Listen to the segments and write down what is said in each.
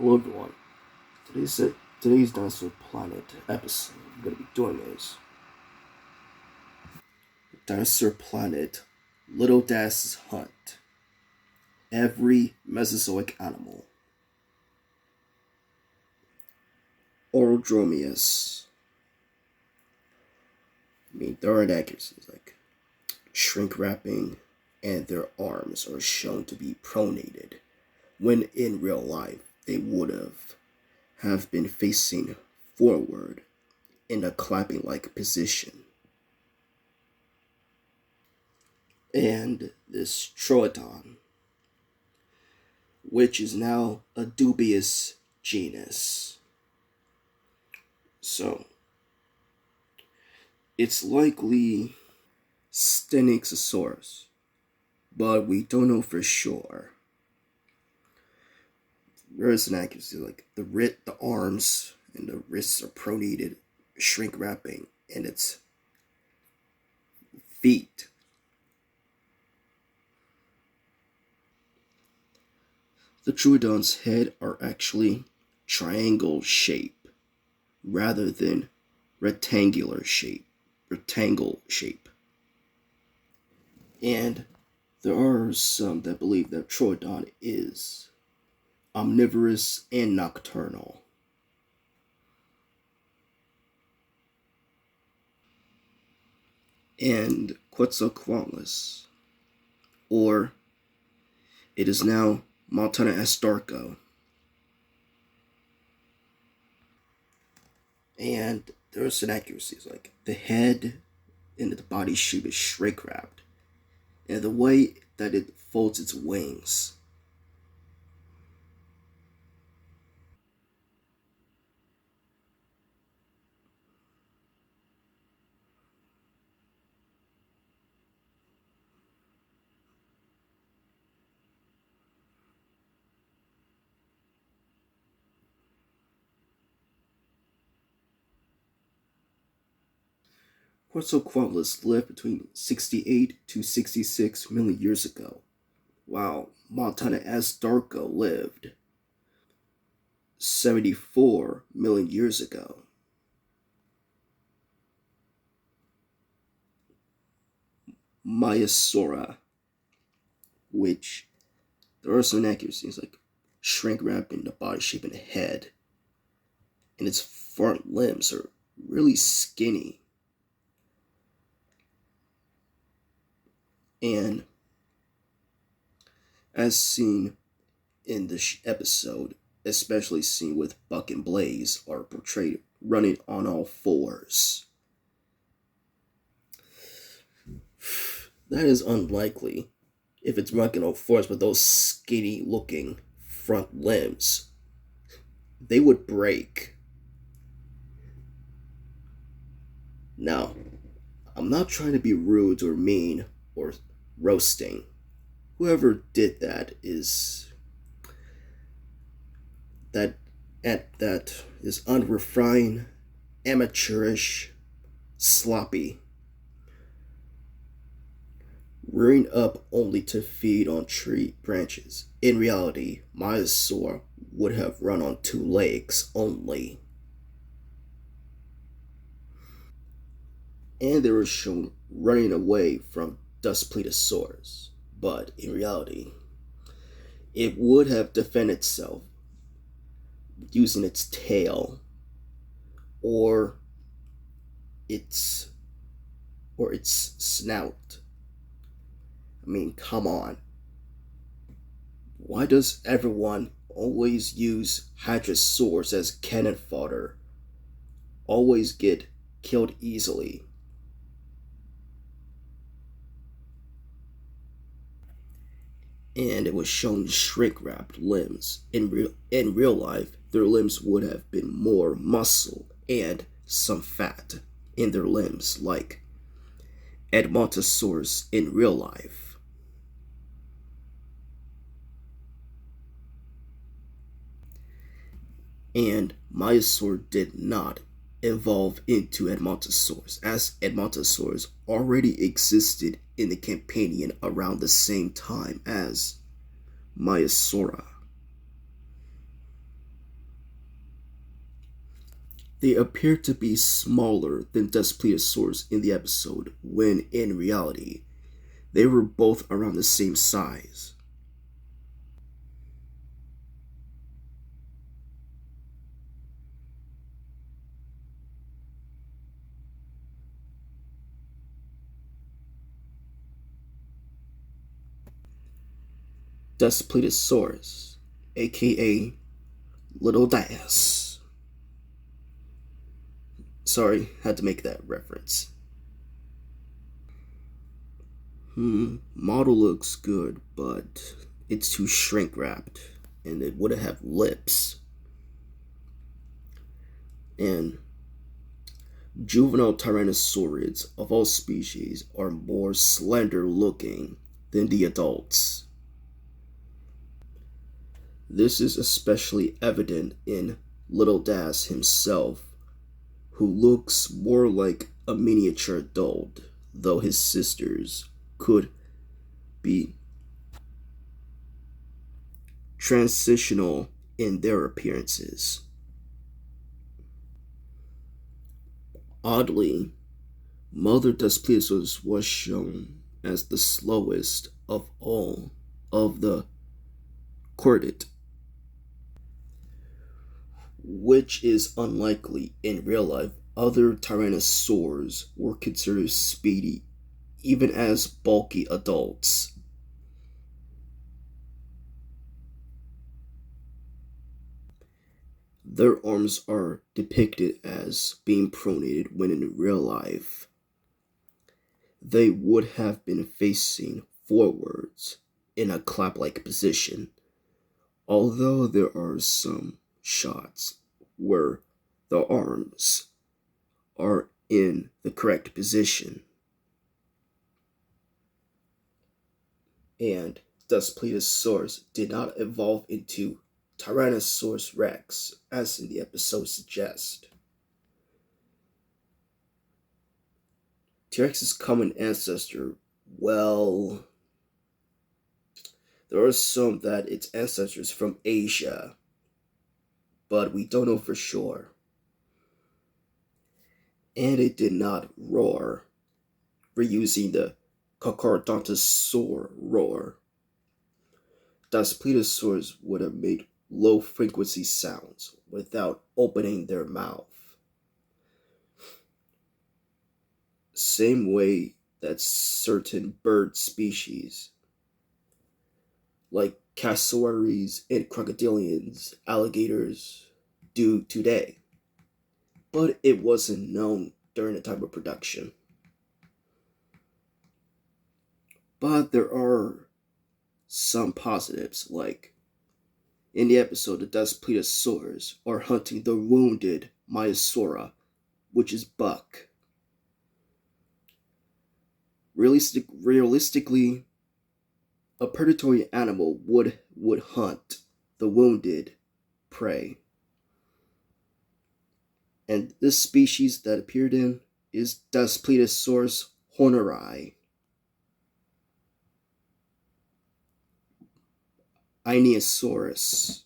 Hello everyone. Today's Dinosaur Planet episode I'm gonna be doing is Dinosaur Planet Little Das's Hunt. Every Mesozoic animal. Orodromius. There are inaccuracies like shrink wrapping and their arms are shown to be pronated, when in real life they would have been facing forward in a clapping like position. And this Troodon, which is now a dubious genus. So, it's likely Stenixosaurus, but we don't know for sure. There is an accuracy like the arms and the wrists are pronated, shrink wrapping, and its feet. The Troodon's head are actually triangle shape rather than rectangle shape. And there are some that believe that Troodon is omnivorous and nocturnal. And Quetzalcoatlus, or it is now Montana Astarco. And there are some inaccuracies like the head and the body shape is shrink wrapped, and the way that it folds its wings. Quetzalcoatlus lived between 68 to 66 million years ago, while Montana Astarco lived 74 million years ago. Maiasaura, which there are some inaccuracies like shrink wrapping the body shape and the head, and its front limbs are really skinny. And as seen in the episode, especially seen with Buck and Blaze, are portrayed running on all fours. That is unlikely if it's running on all fours, but those skinny looking front limbs, they would break. Now, I'm not trying to be rude or mean or roasting. Whoever did that is unrefined, amateurish, sloppy, rearing up only to feed on tree branches. In reality, Maiasaur would have run on two legs only. And they were shown running away from Duspletosaurus, but in reality, it would have defended itself using its tail or its snout. Come on. Why does everyone always use hadrosaurs as cannon fodder? Always get killed easily. And it was shown shrink-wrapped limbs. In real life, their limbs would have been more muscle and some fat in their limbs, like Edmontosaurus in real life. And Maiasaur did not evolve into Edmontosaurus, as Edmontosaurus already existed in the Campanian around the same time as Maiasaura. They appear to be smaller than Despleosaurs in the episode, when in reality, they were both around the same size. Despleosaurus, aka Little Dias. Sorry, had to make that reference. Model looks good, but it's too shrink wrapped, and it wouldn't have lips. And juvenile tyrannosaurids of all species are more slender looking than the adults. This is especially evident in Little Das himself, who looks more like a miniature adult, though his sisters could be transitional in their appearances. Oddly, Mother Despleosaurus was shown as the slowest of all of the chordate, which is unlikely in real life. Other tyrannosaurs were considered speedy, even as bulky adults. Their arms are depicted as being pronated when in real life they would have been facing forwards in a clap-like position, although there are some shots where the arms are in the correct position. And thus Plesiosaurus did not evolve into Tyrannosaurus rex, as in the episode suggests. T-Rex's common ancestor, well, there are some that its ancestors from Asia, but we don't know for sure. And it did not roar, reusing the Carcharodontosaur roar. Thus Plesiosaurs would have made low frequency sounds without opening their mouth. Same way that certain bird species, like cassowaries and crocodilians, alligators, do today. But it wasn't known during the time of production. But there are some positives, like in the episode, the Despleosaurs are hunting the wounded Maiasaura, which is Buck. Realistically, a predatory animal would hunt the wounded prey. And this species that appeared in is Despleosaurus horneri. Ionosaurus.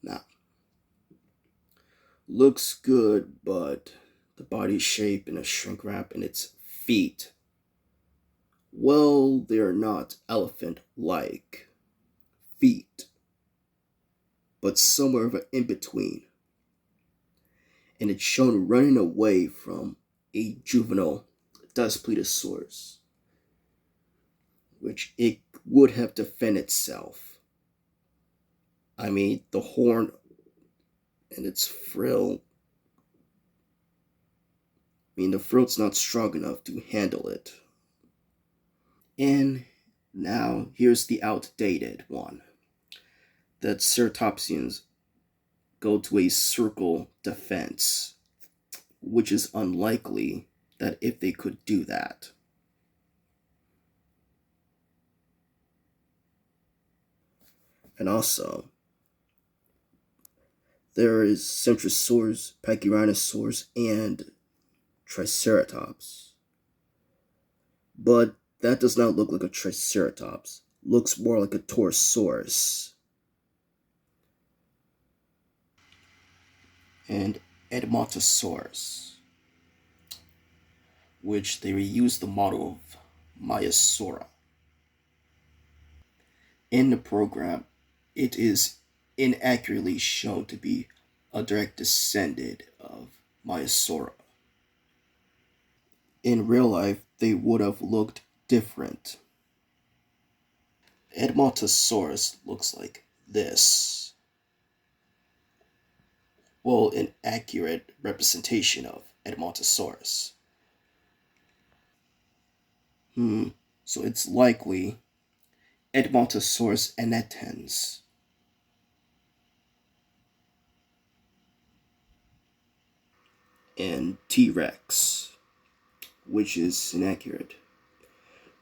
Now, looks good, but the body shape and a shrink wrap in its feet, well, they're not elephant-like feet, but somewhere of an in-between. And it's shown running away from a juvenile Despleosaurus, which it would have defended itself. I mean, the horn and its frill. I mean, the frill's not strong enough to handle it. And now, here's the outdated one. That Ceratopsians go to a circle defense, which is unlikely that if they could do that. And also, there is Centrosaurus, Pachyrhinosaurus, and Triceratops. But that does not look like a Triceratops. Looks more like a Torosaurus. and Edmontosaurus, which they reused the model of Maiasaura. In the program, it is inaccurately shown to be a direct descendant of Maiasaura. In real life, they would have looked different. Edmontosaurus looks like this. Well, an accurate representation of Edmontosaurus. So it's likely Edmontosaurus annetans. And T Rex, which is inaccurate.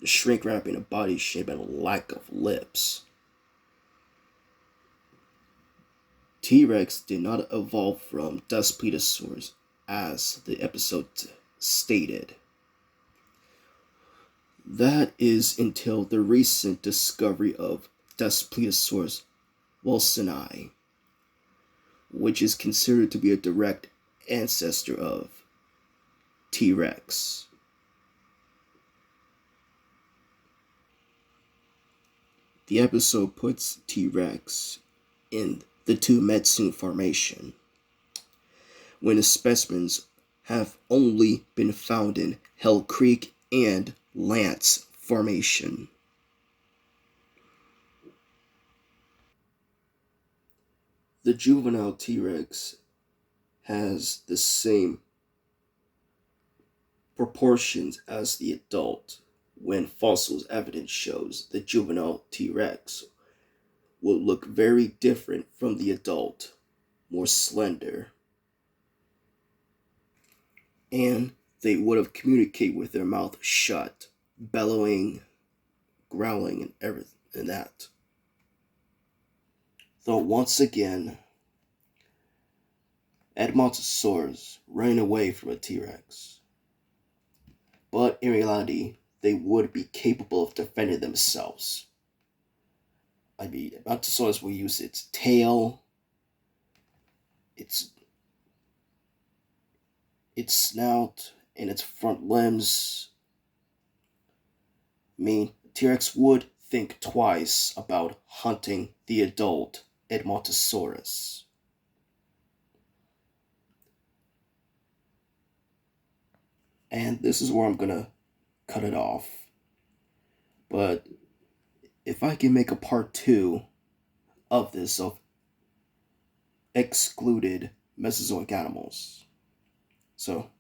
The shrink wrapping a body shape and a lack of lips. T Rex did not evolve from Daspletosaurus as the episode stated. That is until the recent discovery of Daspletosaurus wilsoni, which is considered to be a direct ancestor of T Rex. The episode puts T Rex in the Tuametsu Formation, when the specimens have only been found in Hell Creek and Lance Formation. The juvenile T Rex has the same proportions as the adult, when fossils evidence shows the juvenile T Rex will look very different from the adult, more slender. And they would have communicated with their mouth shut, bellowing, growling, and everything and that. Though once again, Edmontosaurus ran away from a T-Rex. But in reality, they would be capable of defending themselves. I mean, Edmontosaurus will use its tail, its snout, and its front limbs. I mean, T-Rex would think twice about hunting the adult Edmontosaurus. And this is where I'm gonna cut it off. But if I can make a part 2 of this, of excluded Mesozoic animals. So,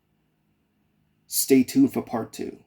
stay tuned for part 2.